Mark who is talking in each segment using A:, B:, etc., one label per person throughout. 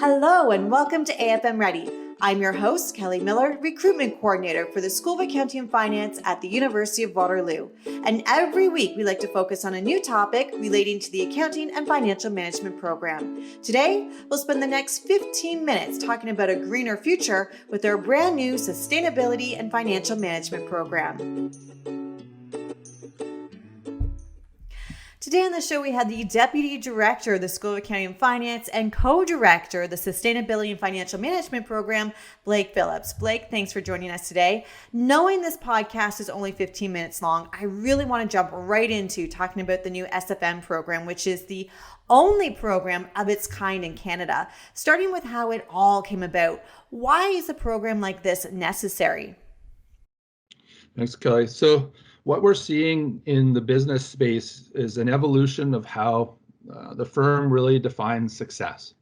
A: Hello and welcome to AFM Ready. I'm your host, Kelly Miller, Recruitment Coordinator for the School of Accounting and Finance at the University of Waterloo. And every week we like to focus on a new topic relating to the Accounting and Financial Management program. Today, we'll spend the next 15 minutes talking about a greener future with our brand new Sustainability and Financial Management program. Today on the show, we had the Deputy Director of the School of Accounting and Finance and Co-Director of the Sustainability and Financial Management Program, Blake Phillips. Blake, thanks for joining us today. Knowing this podcast is only 15 minutes long, I really want to jump right into talking about the new SFM program, which is the only program of its kind in Canada. Starting with how it all came about. Why is a program like this necessary?
B: Thanks, Kelly. So what we're seeing in the business space is an evolution of how the firm really defines success.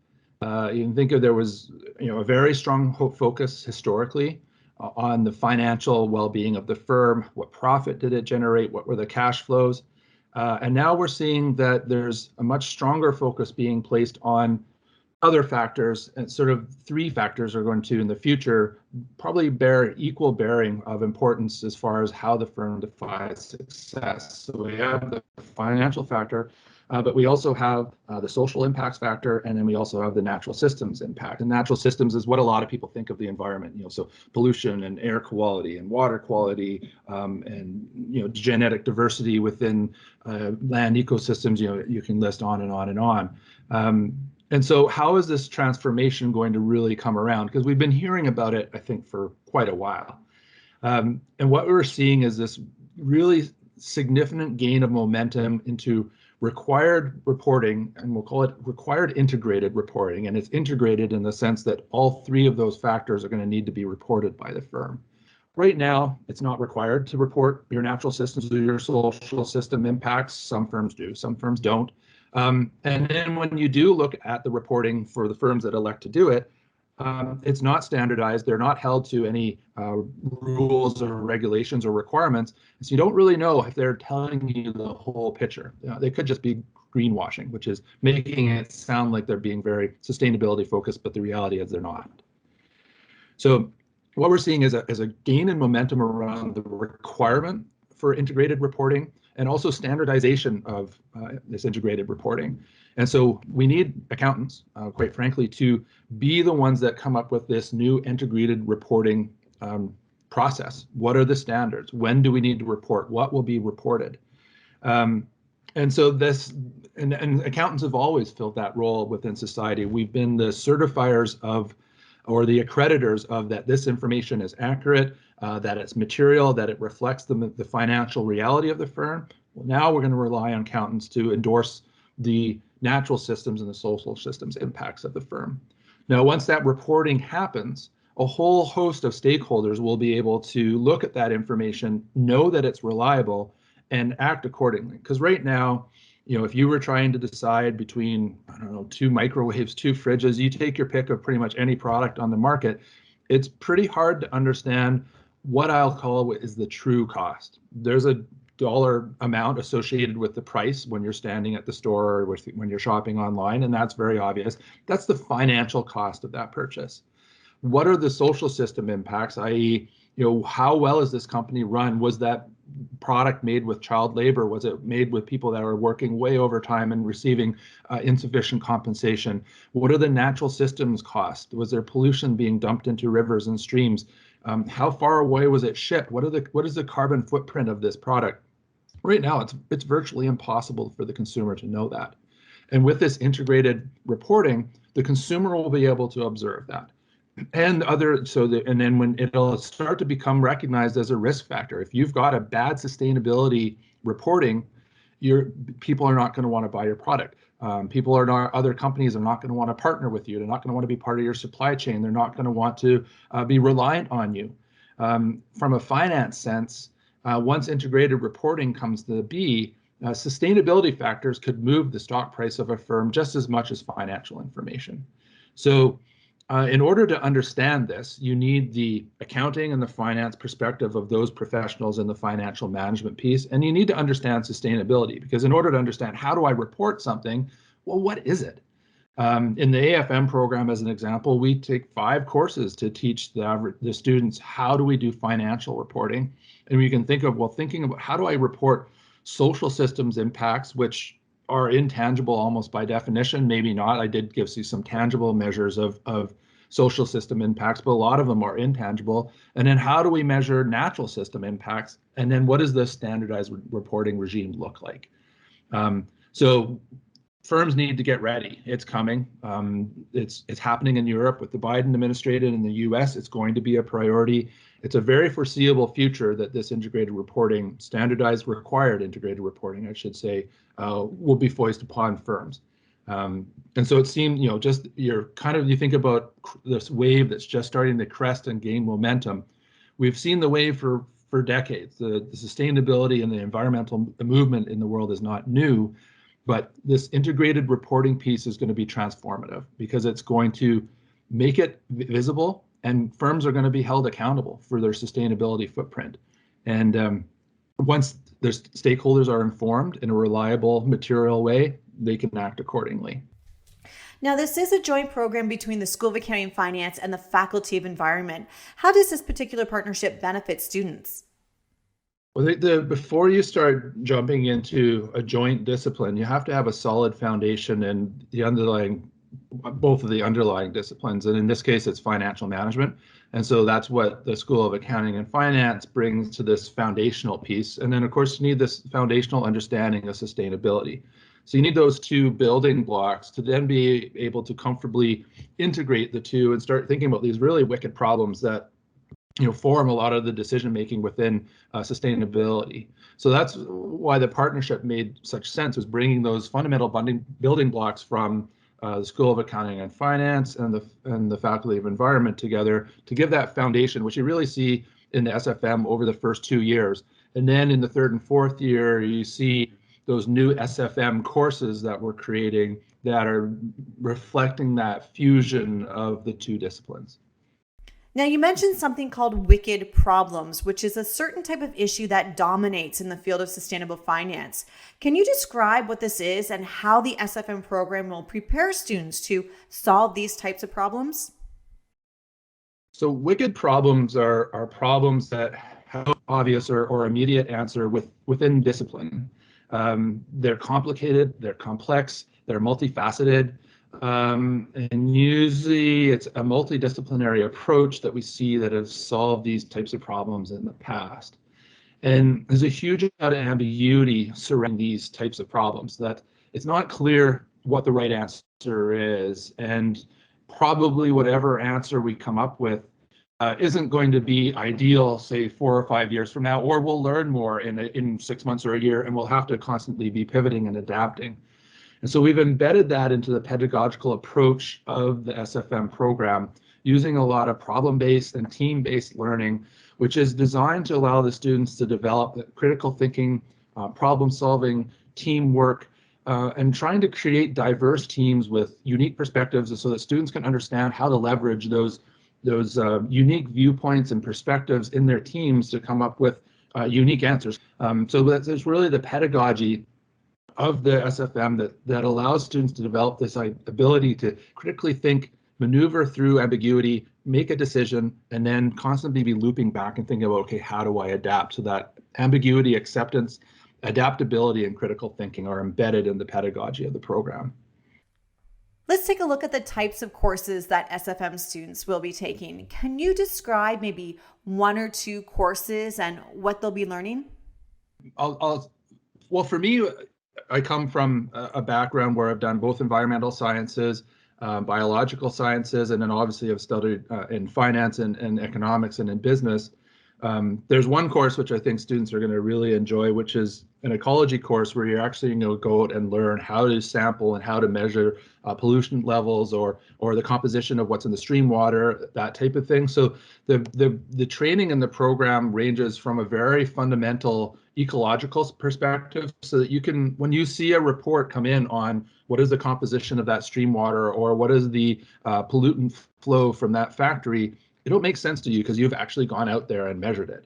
B: You can think of there was, a very strong focus historically on the financial well-being of the firm. What profit did it generate? What were the cash flows? And now we're seeing that there's a much stronger focus being placed on other factors, and sort of three factors are going to, in the future, probably bear equal bearing of importance as far as how the firm defines success. So we have the financial factor, but we also have the social impacts factor, and then we also have the natural systems impact. And natural systems is what a lot of people think of the environment, so pollution and air quality and water quality, and genetic diversity within land ecosystems. You can list on and on and on. And so how is this transformation going to really come around? Because we've been hearing about it, I think, for quite a while. And what we're seeing is this really significant gain of momentum into required reporting, and we'll call it required integrated reporting. And it's integrated in the sense that all three of those factors are going to need to be reported by the firm. Right now, it's not required to report your natural systems or your social system impacts. Some firms do, some firms don't. And then when you do look at the reporting for the firms that elect to do it, it's not standardized. They're not held to any rules or regulations or requirements. So you don't really know if they're telling you the whole picture. They could just be greenwashing, which is making it sound like they're being very sustainability focused, but the reality is they're not. So what we're seeing is a gain in momentum around the requirement for integrated reporting, and also standardization of this integrated reporting. And so we need accountants, quite frankly, to be the ones that come up with this new integrated reporting process. What are the standards? When do we need to report? What will be reported? And so this, and accountants have always filled that role within society. We've been the certifiers of, or the accreditors of, that this information is accurate, that it's material, that it reflects the financial reality of the firm. Well, now we're going to rely on accountants to endorse the natural systems and the social systems impacts of the firm. Now, once that reporting happens, a whole host of stakeholders will be able to look at that information, know that it's reliable, and act accordingly. Because right now, if you were trying to decide between, two microwaves, two fridges, you take your pick of pretty much any product on the market, it's pretty hard to understand what I'll call is the true cost. There's a dollar amount associated with the price when you're standing at the store or when you're shopping online, and that's very obvious. That's the financial cost of that purchase. What are the social system impacts, i.e., how well is this company run? Was that product made with child labor? Was it made with people that are working way overtime and receiving insufficient compensation? What are the natural systems costs? Was there pollution being dumped into rivers and streams? How far away was it shipped? What is the carbon footprint of this product? Right now, it's virtually impossible for the consumer to know that. And with this integrated reporting, the consumer will be able to observe that. And then when it'll start to become recognized as a risk factor. If you've got a bad sustainability reporting, people are not going to want to buy your product. Other companies are not going to want to partner with you. They're not going to want to be part of your supply chain. They're not going to want to be reliant on you. From a finance sense, once integrated reporting comes to be, sustainability factors could move the stock price of a firm just as much as financial information. So in order to understand this, you need the accounting and the finance perspective of those professionals in the financial management piece, and you need to understand sustainability, because in order to understand how do I report something, well, what is it? In the AFM program, as an example, we take 5 courses to teach the students how do we do financial reporting. And we can think of, well, thinking about how do I report social systems impacts, which are intangible almost by definition, maybe not. I did give you some tangible measures of social system impacts, but a lot of them are intangible. And then how do we measure natural system impacts? And then what does the standardized reporting regime look like? So firms need to get ready. It's coming. It's happening in Europe with the Biden administration. In the US, it's going to be a priority. It's a very foreseeable future that this integrated reporting, standardized required integrated reporting, I should say, will be foisted upon firms. And so it seemed, just you think about this wave that's just starting to crest and gain momentum. We've seen the wave for decades. The sustainability and the environmental movement in the world is not new. But this integrated reporting piece is going to be transformative because it's going to make it visible, and firms are going to be held accountable for their sustainability footprint. And once their stakeholders are informed in a reliable, material way, they can act accordingly.
A: Now, this is a joint program between the School of Accounting and Finance and the Faculty of Environment. How does this particular partnership benefit students?
B: Well, before you start jumping into a joint discipline, you have to have a solid foundation in both of the underlying disciplines. And in this case, it's financial management. And so that's what the School of Accounting and Finance brings to this foundational piece. And then, of course, you need this foundational understanding of sustainability. So you need those 2 building blocks to then be able to comfortably integrate the 2 and start thinking about these really wicked problems that form a lot of the decision making within sustainability. So that's why the partnership made such sense, was bringing those fundamental building blocks from the School of Accounting and Finance and the Faculty of Environment together to give that foundation, which you really see in the SFM over the first 2 years. And then in the 3rd and 4th year, you see those new SFM courses that we're creating that are reflecting that fusion of the 2 disciplines.
A: Now, you mentioned something called wicked problems, which is a certain type of issue that dominates in the field of sustainable finance. Can you describe what this is and how the SFM program will prepare students to solve these types of problems?
B: So wicked problems are problems that have no obvious or immediate answer within discipline. They're complicated, they're complex, they're multifaceted. And usually it's a multidisciplinary approach that we see that has solved these types of problems in the past. And there's a huge amount of ambiguity surrounding these types of problems, that it's not clear what the right answer is. And probably whatever answer we come up with isn't going to be ideal, say 4 or 5 years from now, or we'll learn more in 6 months or a year, and we'll have to constantly be pivoting and adapting. And so we've embedded that into the pedagogical approach of the SFM program, using a lot of problem-based and team-based learning, which is designed to allow the students to develop critical thinking, problem-solving, teamwork, and trying to create diverse teams with unique perspectives so that students can understand how to leverage those unique viewpoints and perspectives in their teams to come up with unique answers. So that's really the pedagogy of the SFM that allows students to develop this ability to critically think, maneuver through ambiguity, make a decision, and then constantly be looping back and thinking about, okay, how do I adapt? So that ambiguity, acceptance, adaptability, and critical thinking are embedded in the pedagogy of the program.
A: Let's take a look at the types of courses that SFM students will be taking. Can you describe maybe 1 or 2 courses and what they'll be learning?
B: Well, for me, I come from a background where I've done both environmental sciences, biological sciences, and then obviously I've studied in finance and economics and in business. There's one course which I think students are going to really enjoy, which is an ecology course where you're actually going to go out and learn how to sample and how to measure pollution levels or the composition of what's in the stream water, that type of thing. So the training in the program ranges from a very fundamental ecological perspective, so that you can, when you see a report come in on what is the composition of that stream water or what is the pollutant flow from that factory, it'll make sense to you because you've actually gone out there and measured it.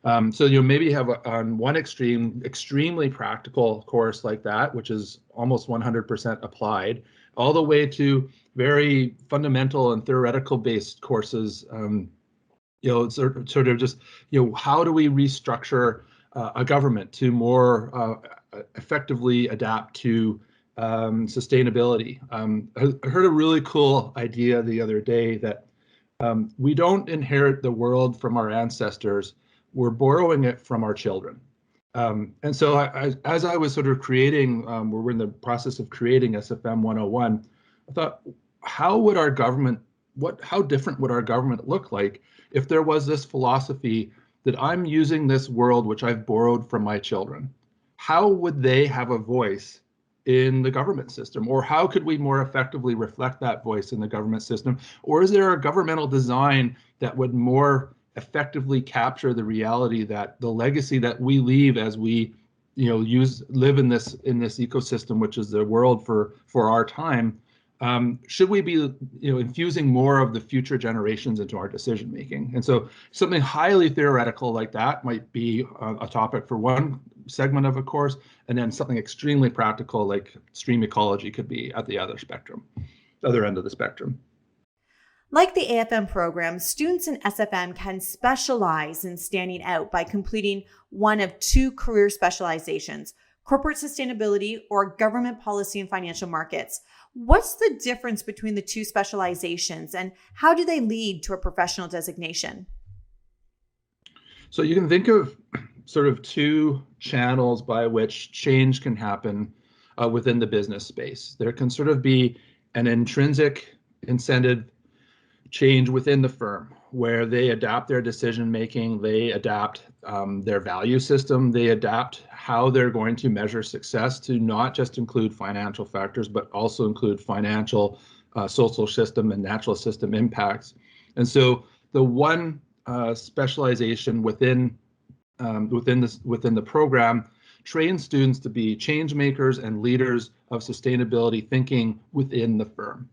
B: So you maybe have on one extreme, extremely practical course like that, which is almost 100% applied, all the way to very fundamental and theoretical based courses. Sort of just, how do we restructure a government to more effectively adapt to sustainability? I heard a really cool idea the other day that we don't inherit the world from our ancestors, we're borrowing it from our children. And so as I was sort of creating, we're in the process of creating SFM 101, I thought, how different would our government look like if there was this philosophy that I'm using this world which I've borrowed from my children? How would they have a voice in the government system? Or how could we more effectively reflect that voice in the government system? Or is there a governmental design that would more effectively capture the reality that the legacy that we leave as we live in this ecosystem, which is the world for our time? Should we be infusing more of the future generations into our decision making? And so something highly theoretical like that might be a topic for one segment of a course, and then something extremely practical like stream ecology could be at the other end of the spectrum.
A: Like the AFM program, students in SFM can specialize in standing out by completing one of two career specializations: corporate sustainability or government policy and financial markets. What's the difference between the two specializations, and how do they lead to a professional designation?
B: So you can think of sort of two channels by which change can happen within the business space. There can sort of be an intrinsic incentive change within the firm where they adapt their decision making, they adapt their value system, they adapt how they're going to measure success to not just include financial factors, but also include financial, social system, and natural system impacts. And so the one specialization within the program trains students to be change makers and leaders of sustainability thinking within the firm.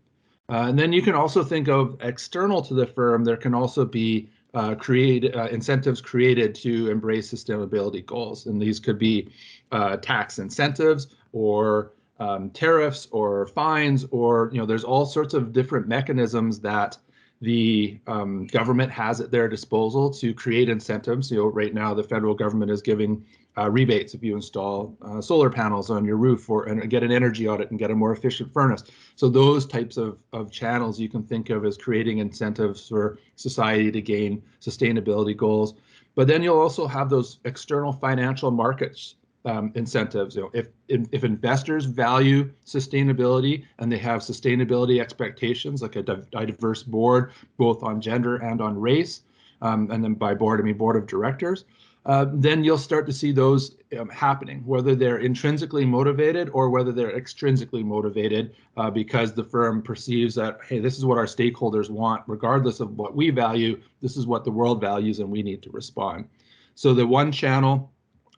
B: And then you can also think of external to the firm. There can also be incentives created to embrace sustainability goals. And these could be tax incentives or tariffs or fines, or there's all sorts of different mechanisms that the government has at their disposal to create incentives. Right now the federal government is giving rebates if you install solar panels on your roof and get an energy audit and get a more efficient furnace. So those types of channels you can think of as creating incentives for society to gain sustainability goals. But then you'll also have those external financial markets incentives. If investors value sustainability and they have sustainability expectations, like a diverse board, both on gender and on race, and then by board I mean board of directors, then you'll start to see those happening, whether they're intrinsically motivated or whether they're extrinsically motivated because the firm perceives that, hey, this is what our stakeholders want, regardless of what we value, this is what the world values and we need to respond. So the one channel,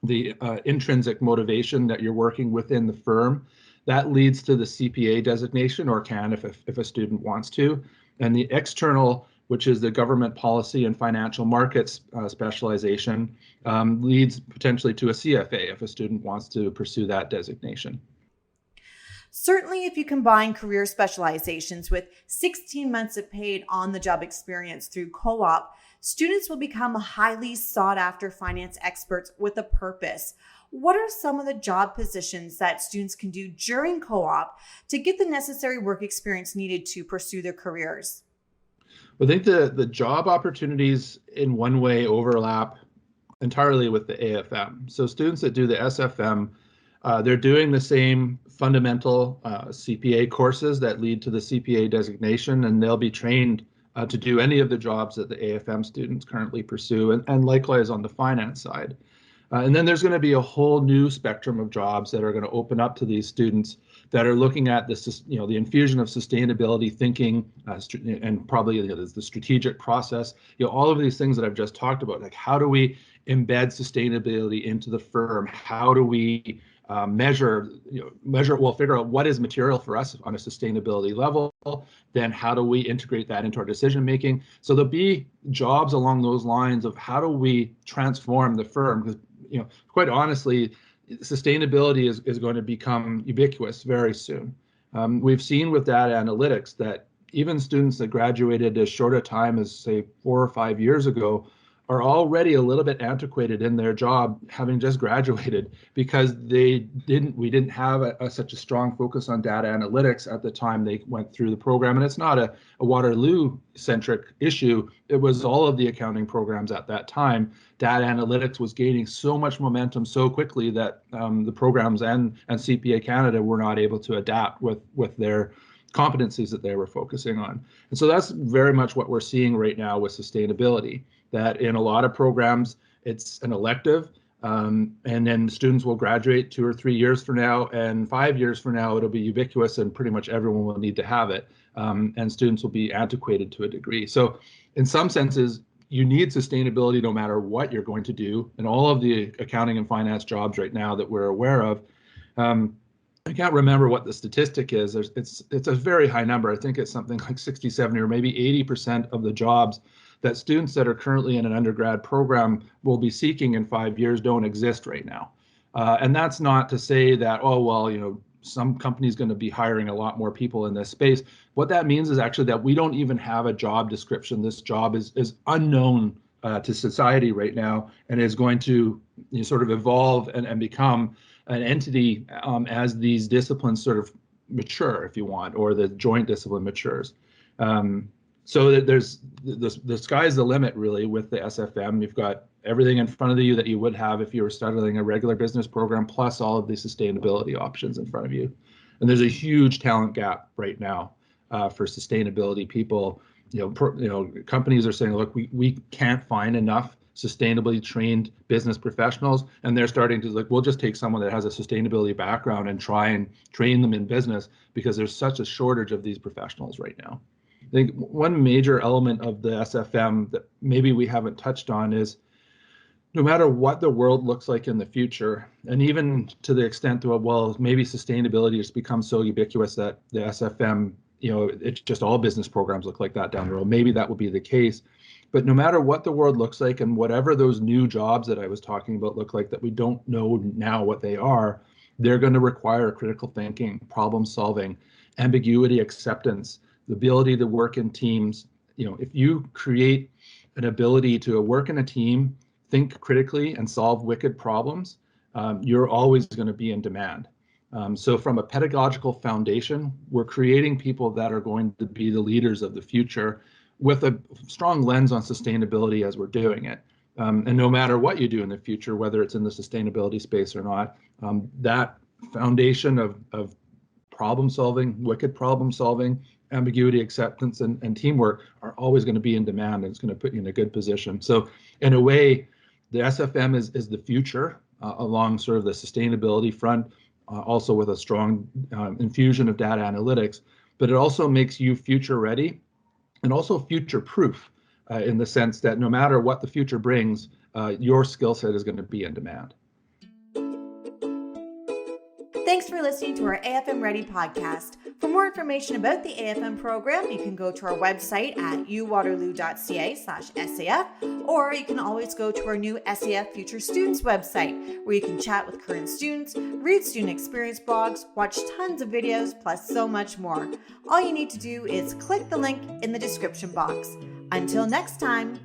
B: the intrinsic motivation that you're working within the firm, that leads to the CPA designation, or can if a student wants to. And the external, which is the government policy and financial markets specialization, leads potentially to a CFA if a student wants to pursue that designation.
A: Certainly, if you combine career specializations with 16 months of paid on-the-job experience through co-op, students will become highly sought-after finance experts with a purpose. What are some of the job positions that students can do during co-op to get the necessary work experience needed to pursue their careers?
B: I think the job opportunities in one way overlap entirely with the AFM. So students that do the SFM, they're doing the same fundamental CPA courses that lead to the CPA designation, and they'll be trained to do any of the jobs that the AFM students currently pursue, and likewise on the finance side. And then there's going to be a whole new spectrum of jobs that are going to open up to these students that are looking at this, the infusion of sustainability thinking, and probably the strategic process, all of these things that I've just talked about. Like, how do we embed sustainability into the firm? How do we we'll figure out what is material for us on a sustainability level. Then how do we integrate that into our decision making? So there'll be jobs along those lines of how do we transform the firm? Because quite honestly, sustainability is going to become ubiquitous very soon. We've seen with data analytics that even students that graduated as short a time as, say, 4 or 5 years ago are already a little bit antiquated in their job, having just graduated, because we didn't have such a strong focus on data analytics at the time they went through the program. And it's not a Waterloo-centric issue. It was all of the accounting programs at that time. Data analytics was gaining so much momentum so quickly that the programs and CPA Canada were not able to adapt with their competencies that they were focusing on. And so that's very much what we're seeing right now with sustainability, that in a lot of programs, it's an elective, and then students will graduate 2 or 3 years from now, and 5 years from now, it'll be ubiquitous and pretty much everyone will need to have it, and students will be antiquated to a degree. So in some senses, you need sustainability no matter what you're going to do, and all of the accounting and finance jobs right now that we're aware of. I can't remember what the statistic is. It's a very high number. I think it's something like 60, 70, or maybe 80% of the jobs that students that are currently in an undergrad program will be seeking in 5 years don't exist right now. And that's not to say that, some company's going to be hiring a lot more people in this space. What that means is actually that we don't even have a job description. This job is unknown to society right now, and is going to sort of evolve and become an entity as these disciplines sort of mature, if you want, or the joint discipline matures. So that there's the sky's the limit really with the SFM. You've got everything in front of you that you would have if you were studying a regular business program, plus all of the sustainability options in front of you. And there's a huge talent gap right now for sustainability people. Companies are saying, look, we can't find enough sustainably trained business professionals, and they're starting to we'll just take someone that has a sustainability background and try and train them in business, because there's such a shortage of these professionals right now. I think one major element of the SFM that maybe we haven't touched on is, no matter what the world looks like in the future, and even to the extent that, maybe sustainability has become so ubiquitous that the SFM, it's just all business programs look like that down the road. Maybe that will be the case. But no matter what the world looks like, and whatever those new jobs that I was talking about look like that we don't know now what they are, they're going to require critical thinking, problem solving, ambiguity acceptance, the ability to work in teams. If you create an ability to work in a team, think critically, and solve wicked problems, you're always going to be in demand. So from a pedagogical foundation, we're creating people that are going to be the leaders of the future, with a strong lens on sustainability as we're doing it. And no matter what you do in the future, whether it's in the sustainability space or not, that foundation of problem solving, wicked problem solving, ambiguity acceptance, and teamwork are always going to be in demand, and it's going to put you in a good position. So in a way, the SFM is the future along sort of the sustainability front, also with a strong infusion of data analytics, but it also makes you future ready and also future proof in the sense that no matter what the future brings, your skill set is going to be in demand.
A: Thanks for listening to our AFM Ready podcast. For more information about the AFM program, you can go to our website at uwaterloo.ca/SAF, or you can always go to our new SAF Future Students website, where you can chat with current students, read student experience blogs, watch tons of videos, plus so much more. All you need to do is click the link in the description box. Until next time.